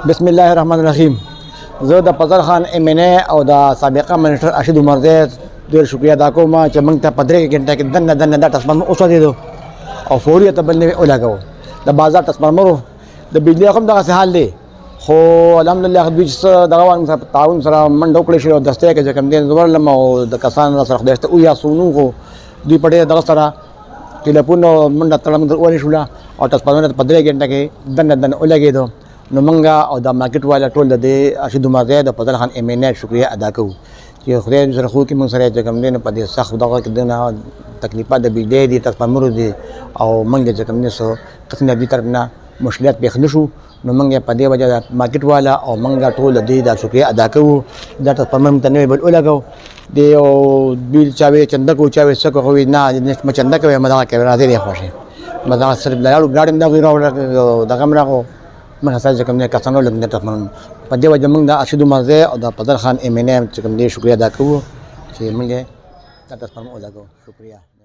बिस्मिल्लाहिर्रहमानिर्रहीम। زه د فضل خان MNA او د سابقه منیسټر ارشد عمرزی ډېر شکریه ادا کوم چې موږ ته په 3 غنټه کې دنه دا ټرانسفارمر اوسېدو او فوري ته بل نه ولګاو. د بازار ټرانسفارمرو د بجلی هم دغسې حال دی، خو الحمدلله دوی چې دغه وایي موږ سره تعاون سره منډه وکړې شي او دستې کې چې کوم دی ورلم او د کسانو سره خدای شته او یا سونو خو دوی په ډېر دغه سره ټلیفون منډه تړم ونیشوله او ټرانسفارمر په 3 غنټه کې دنه ولګېدو. نو منګه او د مارکیټ والا ټول د ارشد عمرزی د فضل خان MNA شکریه ادا کوو چې خدای دې سره خو کې موږ سره چې کوم دی په دې سخت دغه کې دنه تکلیفات د بجلی دي ټرانسفارمرو دي او موږ چې کوم دی سو قسم دې طرف نه مشکلات پیښ نشو. نو موږ په دې وجه د مارکیټ والا او موږ ټول دې د شکریه ادا کوو. دا ټرانسفارمر ته نه بل ولګاو دی او بیل چاوي چنده کو چاوي څه کوي نه نشم چنده کوي مدا کوي راځي دی خوشي مدا صرف لاړو ګاډم دا غوړ دغه مرغو من حساس کوم نه کسانو لګنه ټرانسفارمر په دې وجه موږ د ارشد عمرزی او د فضل خان MNA چې کوم دی شکریه ادا کوو چې موږ دا ټرانسفارمر ولګاو. شکریه.